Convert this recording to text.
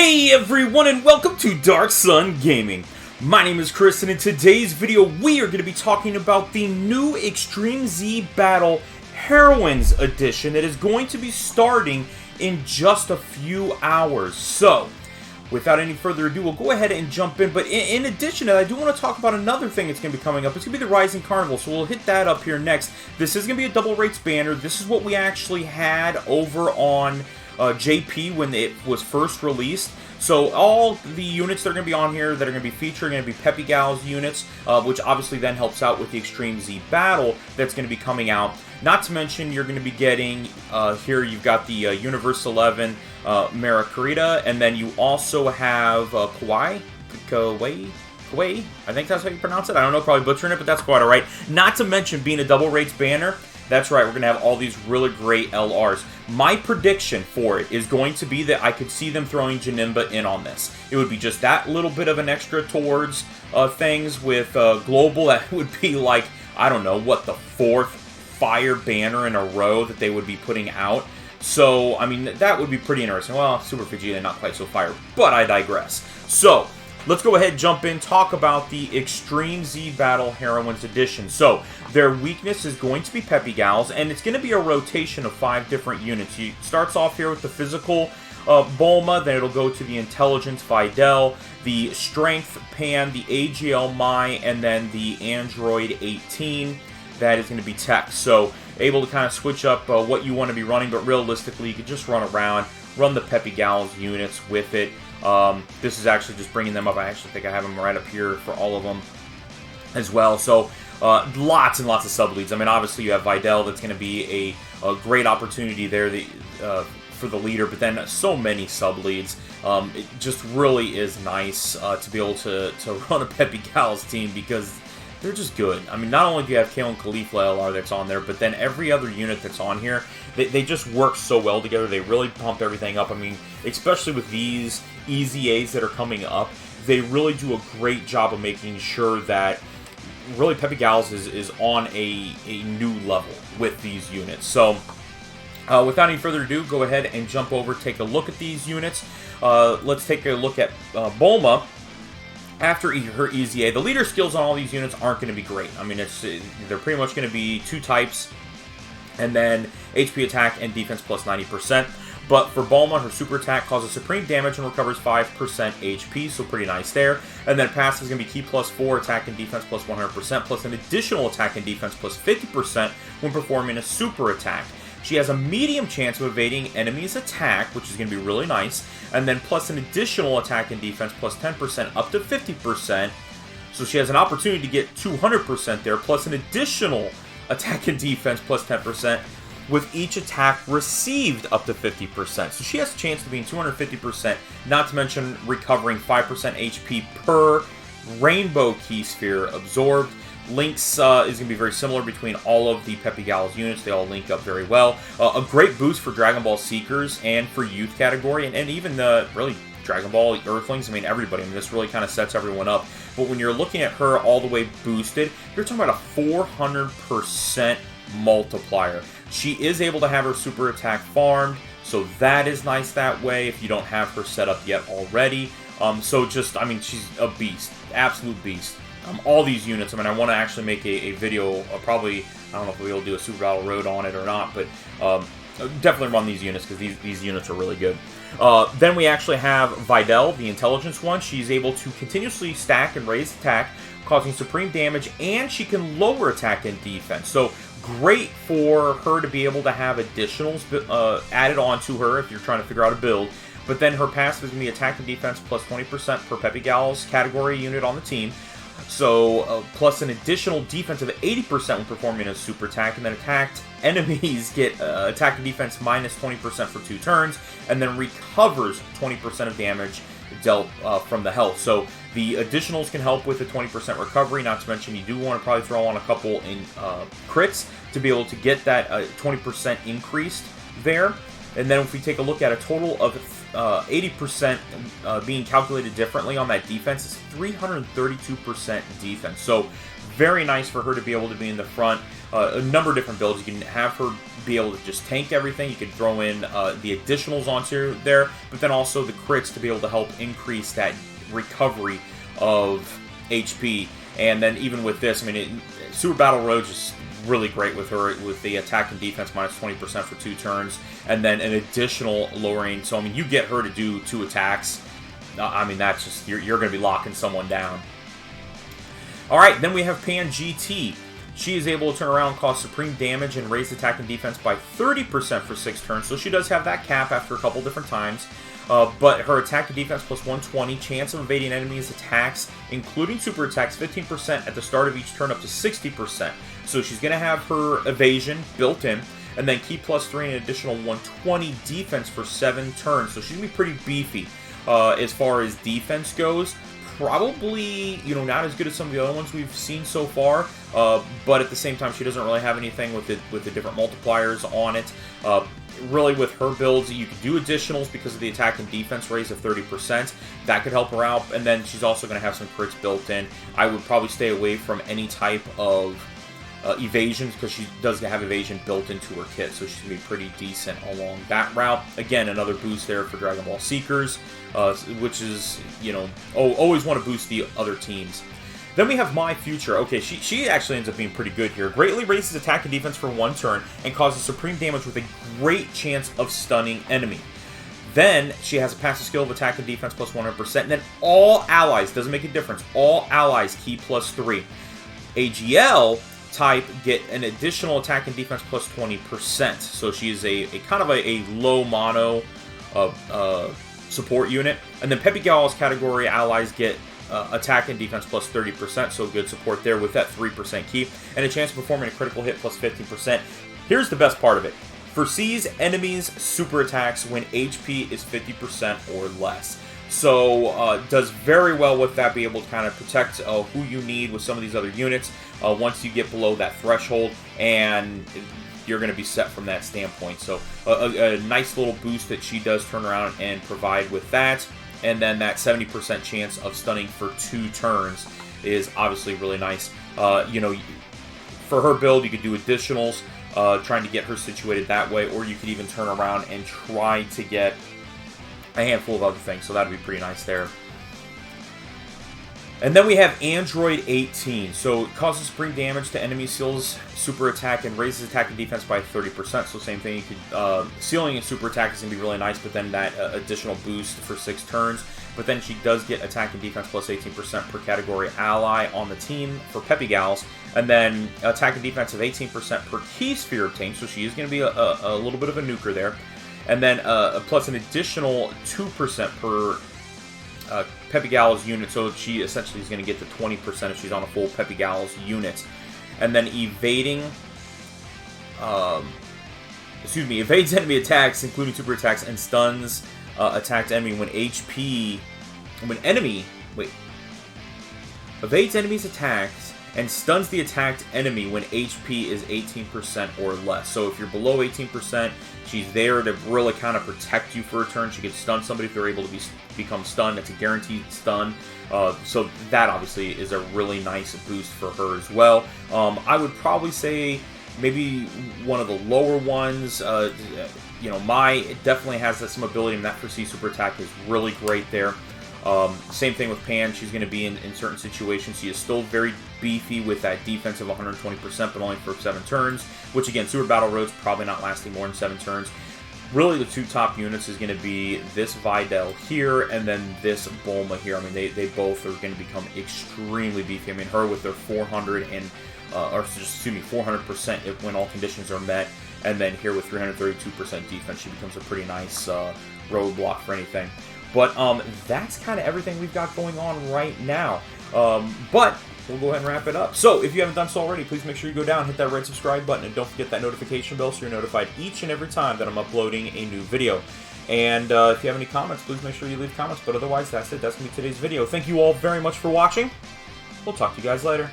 Hey everyone, and welcome to Darkson Gaming. My name is Chris, and in today's video we are going to be talking about the new Extreme Z Battle Heroines Edition that is going to be starting in just a few hours. So, without any further ado, we'll go ahead and jump in. But in addition to that, I do want to talk about another thing that's going to be coming up. It's going to be the Rising Carnival, so we'll hit that up here next. This is going to be a double rates banner. This is what we actually had over on JP when it was first released. So all the units that are going to be on here that are going to be featured are going to be Peppy Gals units, which obviously then helps out with the Extreme Z Battle that's going to be coming out. Not to mention, you're going to be getting, here you've got the Universe 11 Marakarita, and then you also have Kawaii, I think that's how you pronounce it. I don't know, probably butchering it, but that's quite alright. Not to mention, being a double rates banner, that's right, we're going to have all these really great LRs. My prediction for it is going to be that I could see them throwing Janemba in on this. It would be just that little bit of an extra towards things with Global. That would be like, I don't know, what, the fourth fire banner in a row that they would be putting out. So, I mean, that would be pretty interesting. Well, Super Vegeta, not quite so fire, but I digress. So, let's go ahead and jump in, talk about the Extreme Z Battle Heroines Edition. So, their weakness is going to be Peppy Gals, and it's going to be a rotation of 5 different units. It starts off here with the physical Bulma, then it'll go to the intelligence Videl, the strength Pan, the AGL Mai, and then the Android 18. That is going to be Tech. So, able to kind of switch up what you want to be running, but realistically, you could just run around, run the Peppy Gals units with it. This is actually just bringing them up. I actually think I have them right up here for all of them as well. So, lots and lots of sub-leads. I mean, obviously you have Videl. That's going to be a great opportunity there for the leader, but then so many sub-leads. It just really is nice to be able to run a Peppy Gals team because they're just good. I mean, not only do you have Kale and Caulifla LR that's on there, but then every other unit that's on here, they just work so well together. They really pump everything up. I mean, especially with these EZAs that are coming up, they really do a great job of making sure that really Peppy Gals is on a new level with these units. So, without any further ado, go ahead and jump over, take a look at these units. Let's take a look at Bulma. After her EZA, the leader skills on all these units aren't going to be great. I mean, they're pretty much going to be 2 types, and then HP attack and defense plus 90%. But for Bulma, her super attack causes supreme damage and recovers 5% HP, so pretty nice there. And then passive is going to be Ki plus 4, attack and defense plus 100%, plus an additional attack and defense plus 50% when performing a super attack. She has a medium chance of evading enemies' attack, which is going to be really nice, and then plus an additional attack and defense plus 10% up to 50%. So she has an opportunity to get 200% there, plus an additional attack and defense plus 10% with each attack received up to 50%. So she has a chance of being 250%, not to mention recovering 5% HP per Rainbow Ki Sphere absorbed. Links is going to be very similar between all of the Peppy Gals units. They all link up very well. A great boost for Dragon Ball Seekers and for Youth category, and even the, really, Dragon Ball Earthlings. I mean, everybody. I mean, this really kind of sets everyone up. But when you're looking at her all the way boosted, you're talking about a 400% multiplier. She is able to have her super attack farmed, so that is nice that way if you don't have her set up yet already. So just, I mean, she's a beast. Absolute beast. All these units, I mean, I want to actually make a video, probably, I don't know if we'll do a Super Battle Road on it or not, but definitely run these units because these units are really good. Then we actually have Videl, the intelligence one. She's able to continuously stack and raise attack, causing supreme damage, and she can lower attack and defense. So, great for her to be able to have additionals added on to her if you're trying to figure out a build. But then her passive is going to be attack and defense plus 20% per Peppy Gals category unit on the team. So, plus an additional defense of 80% when performing a super attack, and then attacked enemies get attack and defense minus 20% for 2 turns, and then recovers 20% of damage dealt from the health. So, the additionals can help with the 20% recovery, not to mention you do want to probably throw on a couple in crits to be able to get that 20% increased there. And then if we take a look at a total of 80% being calculated differently on that defense, is 332% defense. So very nice for her to be able to be in the front. a number of different builds. You can have her be able to just tank everything. You can throw in the additionals onto there, but then also the crits to be able to help increase that recovery of HP. And then even with this, I mean, Super Battle Road is really great with her, with the attack and defense minus 20% for 2 turns, and then an additional lowering. So, I mean, you get her to do 2 attacks. I mean, that's just, you're going to be locking someone down. Alright, then we have Pan GT. She is able to turn around, cause supreme damage, and raise attack and defense by 30% for 6 turns. So she does have that cap after a couple different times. But her attack and defense plus 120, chance of evading enemies' attacks, including super attacks, 15% at the start of each turn up to 60%. So she's going to have her evasion built in, and then key plus 3 and an additional 120 defense for 7 turns. So she's going to be pretty beefy as far as defense goes. Probably, you know, not as good as some of the other ones we've seen so far, but at the same time, she doesn't really have anything with the different multipliers on it. Really, with her builds, you can do additionals because of the attack and defense raise of 30%. That could help her out, and then she's also going to have some crits built in. I would probably stay away from any type of evasions because she does have evasion built into her kit, so she's going to be pretty decent along that route. Again, another boost there for Dragon Ball Seekers, which is, you know, always want to boost the other teams. Then we have My Future. Okay, she actually ends up being pretty good here. Greatly raises attack and defense for 1 turn and causes supreme damage with a great chance of stunning enemy. Then she has a passive skill of attack and defense plus 100%. And then all allies, doesn't make a difference, all allies key plus 3. AGL type get an additional attack and defense plus 20%. So she is a kind of a low mono support unit. And then Peppy Gals category allies get attack and defense plus 30%, so good support there with that 3% key, and a chance of performing a critical hit plus 15%. Here's the best part of it. Foresees enemies' super attacks when HP is 50% or less. So, does very well with that, be able to kind of protect who you need with some of these other units once you get below that threshold, and you're going to be set from that standpoint. So, a nice little boost that she does turn around and provide with that. And then that 70% chance of stunning for 2 turns is obviously really nice. You know, for her build, you could do additionals, trying to get her situated that way, or you could even turn around and try to get a handful of other things. So that would be pretty nice there. And then we have Android 18. So it causes supreme damage to enemy seals super attack and raises attack and defense by 30%. So same thing, you could sealing and super attack is going to be really nice, but then that additional boost for 6 turns. But then she does get attack and defense plus 18% per category ally on the team for Peppy Gals. And then attack and defense of 18% per key sphere obtained. So she is going to be a little bit of a nuker there. And then plus an additional 2% per Peppy Gals unit, so she essentially is going to get to 20% if she's on a full Peppy Gals unit. And then evades enemy attacks, including super attacks, and stuns attacked enemy when evades enemy's attacks and stuns the attacked enemy when HP is 18% or less. So if you're below 18%, she's there to really kind of protect you for a turn. She can stun somebody if they're able to become stunned. It's a guaranteed stun. So that obviously is a really nice boost for her as well. I would probably say maybe one of the lower ones. You know, Mai definitely has some ability, and that foresee super attack is really great there. Same thing with Pan. She's going to be in certain situations. She is still very beefy with that defense of 120%, but only for 7 turns. Which, again, Super Battle Road's probably not lasting more than 7 turns. Really, the 2 top units is going to be this Videl here, and then this Bulma here. I mean, they both are going to become extremely beefy. I mean, her with their 400% when all conditions are met, and then here with 332% defense, she becomes a pretty nice roadblock for anything. But that's kind of everything we've got going on right now. But we'll go ahead and wrap it up. So if you haven't done so already, please make sure you go down, hit that red subscribe button, and don't forget that notification bell so you're notified each and every time that I'm uploading a new video. And if you have any comments, please make sure you leave comments. But otherwise, that's it. That's going to be today's video. Thank you all very much for watching. We'll talk to you guys later.